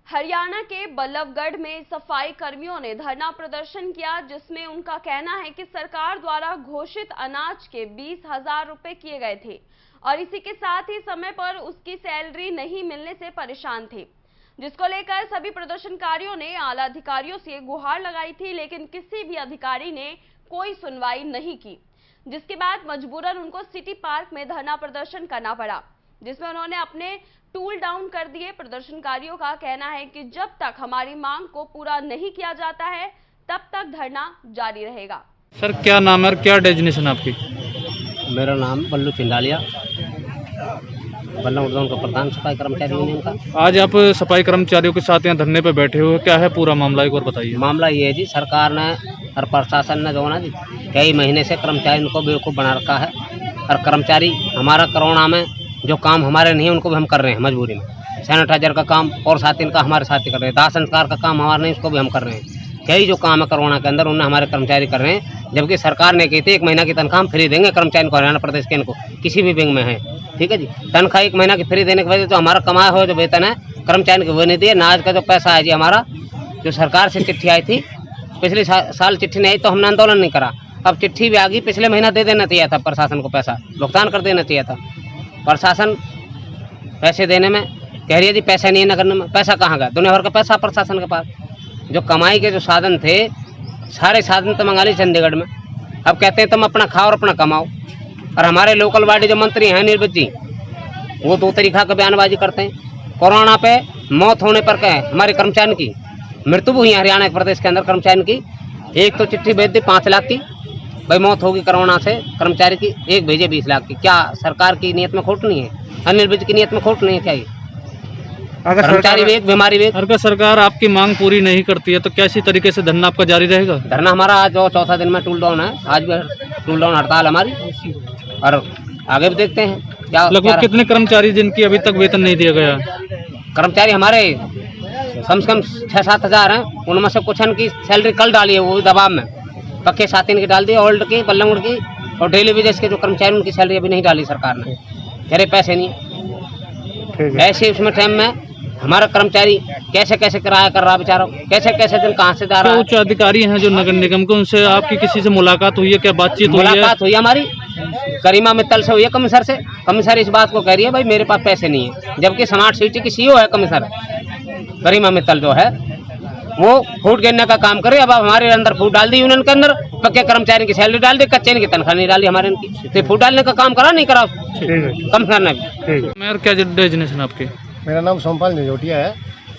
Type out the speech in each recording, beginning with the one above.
हरियाणा के बल्लभगढ़ में सफाई कर्मियों ने धरना प्रदर्शन किया, जिसमें उनका कहना है कि सरकार द्वारा घोषित अनाज के 20,000 रुपए किए गए थे और इसी के साथ ही समय पर उसकी सैलरी नहीं मिलने से परेशान थे, जिसको लेकर सभी प्रदर्शनकारियों ने आला अधिकारियों से गुहार लगाई थी, लेकिन किसी भी अधिकारी ने कोई सुनवाई नहीं की, जिसके बाद मजबूरन उनको सिटी पार्क में धरना प्रदर्शन करना पड़ा, जिसमें उन्होंने अपने टूल डाउन कर दिए। प्रदर्शनकारियों का कहना है कि जब तक हमारी मांग को पूरा नहीं किया जाता है तब तक धरना जारी रहेगा। सर क्या नाम है और क्या डेजिग्नेशन आपकी? मेरा नाम बल्लू चिंडालिया, बल्लभगढ़ का प्रधान सफाई कर्मचारी यूनियन का। आज आप सफाई कर्मचारियों के साथ यहाँ धरने पे बैठे हो, क्या है पूरा मामला एक बार बताइए। मामला ये है जी, सरकार ने और प्रशासन ने जो ना जी कई महीने से कर्मचारियों को बेवकूफ़ बना रखा है और कर्मचारी हमारा कोरोना में जो काम हमारे नहीं है उनको भी हम कर रहे हैं मजबूरी में। सैनिटाइजर का काम और साथ इनका हमारे साथ ही कर रहे हैं। दाह संस्कार का काम हमारा नहीं, उसको भी हम कर रहे हैं। कई जो काम है कोरोना के अंदर उन्हें हमारे कर्मचारी कर रहे हैं, जबकि सरकार ने कही थी 1 महीना की तनख्वाह हम फ्री देंगे कर्मचारी को, हरियाणा प्रदेश के इनको किसी भी बैंक में है, ठीक है जी। तनख्वाह 1 महीना की फ्री देने की वजह तो हमारा कमाया हुआ जो वेतन है कर्मचारी को वो नहीं दिए। नाज का जो पैसा है जी हमारा, जो सरकार से चिट्ठी आई थी, पिछले साल चिट्ठी नहीं आई तो हमने आंदोलन नहीं करा। अब चिट्ठी भी आ गई, पिछले महीना दे देना चाहिए था, प्रशासन को पैसा भुगतान कर देना चाहिए था। प्रशासन पैसे देने में कह रही है जी पैसा नहीं है नगर में। पैसा कहाँ गया? दुनिया भर का पैसा प्रशासन के पास। जो कमाई के जो साधन थे सारे साधन तो मंगा ली चंडीगढ़ में। अब कहते हैं तुम अपना खाओ और अपना कमाओ। और हमारे लोकल बॉडी जो मंत्री हैं निर्मित जी, वो 2 तरीका का बयानबाजी करते हैं। कोरोना पे मौत होने पर क्या है, हमारे कर्मचारी की मृत्यु हुई है हरियाणा प्रदेश के अंदर कर्मचारी की। एक तो चिट्ठी भेज दी 5 लाख की, भाई मौत होगी कोरोना से कर्मचारी की, एक भेजे 20 लाख की। क्या सरकार की नीयत में खोट नहीं है? अनिल की नीयत में खोट नहीं है क्या? ये अगर कर्मचारी वेग बीमारी वेग, अगर सरकार आपकी मांग पूरी नहीं करती है तो कैसी तरीके से धरना आपका जारी रहेगा? धरना हमारा आज जो 4था दिन में टूल डाउन है, आज भी टूल डाउन हड़ताल हमारी, और आगे भी देखते हैं क्या। लगभग कितने कर्मचारी जिनकी अभी तक वेतन नहीं दिया गया? कर्मचारी हमारे कम से कम 6-7 हज़ार हैं, उनमें से कुछ की सैलरी कल डाली है, वो भी दबाव में पक्के 7 दिन की डाल दी, ओल्ड की, बल्लभगढ़ की और डेली वेजेस के जो कर्मचारी उनकी सैलरी अभी नहीं डाली सरकार ने, तेरे पैसे नहीं। ऐसे उसमें टाइम में हमारा कर्मचारी कैसे कैसे किराया कर रहा बेचारा, कैसे कैसे दिन कहाँ से जा रहा है। उच्च अधिकारी हैं जो नगर निगम के, उनसे आपकी किसी से मुलाकात हुई है? क्या बातचीत हुई है? मुलाकात हुई हमारी करीमा मित्तल से हुई है, कमिश्नर से। कमिश्नर इस बात को कह रही है भाई मेरे पास पैसे नहीं है, जबकि स्मार्ट सिटी की सीईओ है कमिश्नर करीमा मित्तल जो है, वो फूड गिनने का काम करे। अब हमारे अंदर फूड डाल दी यूनियन के अंदर, पक्के कर्मचारी की सैलरी डाल दी, कच्चे की तनख्वाह नहीं डाली हमारे इनकी। तो फूड डालने का काम करा नहीं करा कमिश्नर ने भी। मेयर क्या डेजिग्नेशन आपकी? मेरा नाम सोमपाल निजोटिया है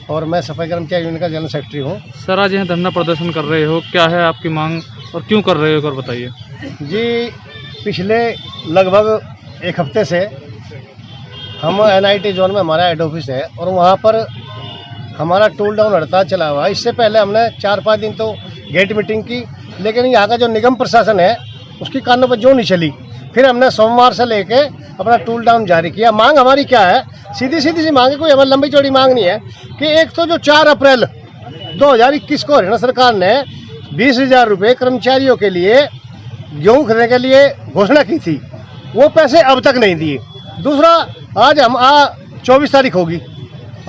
और मैं सफाई कर्मचारी यूनियन का जनरल सेक्रेटरी हूँ। सर आज यहाँ धरना प्रदर्शन कर रहे हो, क्या है आपकी मांग और क्यों कर रहे हो, एक बार बताइए। जी, पिछले लगभग 1 हफ्ते से हम NIT जोन में हमारा हेड ऑफिस है और वहाँ पर हमारा टूल डाउन हड़ताल चला हुआ है। इससे पहले हमने 4-5 दिन तो गेट मीटिंग की, लेकिन यहाँ का जो निगम प्रशासन है उसकी कानों पर जो नहीं चली। फिर हमने सोमवार से लेके अपना टूल डाउन जारी किया। मांग हमारी क्या है, सीधी सी मांग है, कोई हमारी लंबी चौड़ी मांग नहीं है कि एक तो जो 4 अप्रैल 2021 को हरियाणा सरकार ने 20,000 रुपये कर्मचारियों के लिए गेहूँ खरीदने के लिए घोषणा की थी, वो पैसे अब तक नहीं दिए। दूसरा, आज हम 24 तारीख होगी,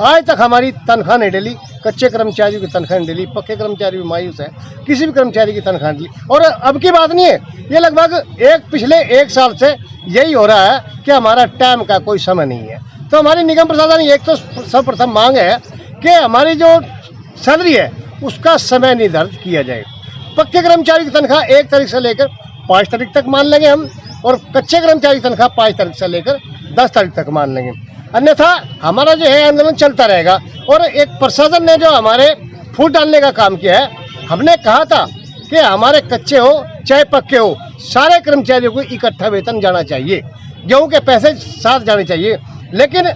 आज तक हमारी तनख्वाह नहीं डली, कच्चे कर्मचारियों की तनख्वाह नहीं डली, पक्के कर्मचारी भी मायूस है, किसी भी कर्मचारी की तनख्वाह नहीं डली। और अब की बात नहीं है, ये लगभग पिछले 1 साल से यही हो रहा है कि हमारा टाइम का कोई समय नहीं है। तो हमारी निगम प्रशासन एक तो सर्वप्रथम मांग है कि हमारी जो सैलरी है उसका समय निर्धारित किया जाए। पक्के कर्मचारी की तनख्वाह 1 तारीख से लेकर 5 तारीख तक मान लेंगे हम, और कच्चे कर्मचारी की तनख्वाह 5 तारीख से लेकर 10 तारीख तक मान लेंगे, अन्यथा हमारा जो है आंदोलन चलता रहेगा। और एक प्रशासन ने जो हमारे फूट डालने का काम किया है, हमने कहा था कि हमारे कच्चे हो चाहे पक्के हो सारे कर्मचारियों को इकट्ठा वेतन जाना चाहिए, गेहूँ के पैसे साथ जाने चाहिए, लेकिन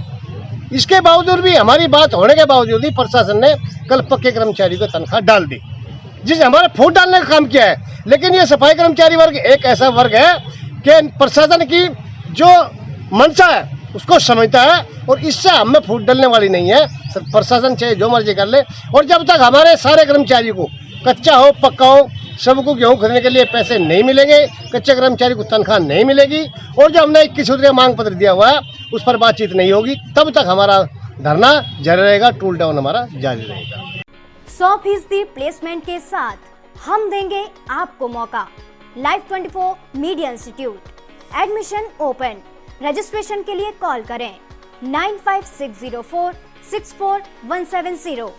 इसके बावजूद भी, हमारी बात होने के बावजूद भी प्रशासन ने कल पक्के कर्मचारी को तनख्वाह डाल दी, जिसने हमारा फूट डालने का काम किया है। लेकिन ये सफाई कर्मचारी वर्ग एक ऐसा वर्ग है कि प्रशासन की जो मंशा है उसको समझता है और इससे हमें फूट डालने वाली नहीं है। प्रशासन चाहे जो मर्जी कर ले, और जब तक हमारे सारे कर्मचारियों को कच्चा हो पक्का हो सबको गेहूँ खरीदने के लिए पैसे नहीं मिलेंगे, कच्चे कर्मचारी को तनख्वाह नहीं मिलेगी, और जो हमने 21 सूत्रीय मांग पत्र दिया हुआ है उस पर बातचीत नहीं होगी, तब तक हमारा धरना जारी रहेगा, टूल डाउन हमारा जारी रहेगा। 100% प्लेसमेंट के साथ हम देंगे आपको मौका। Live 24 media institute, admission open. Registration के लिए कॉल करें 9560464170।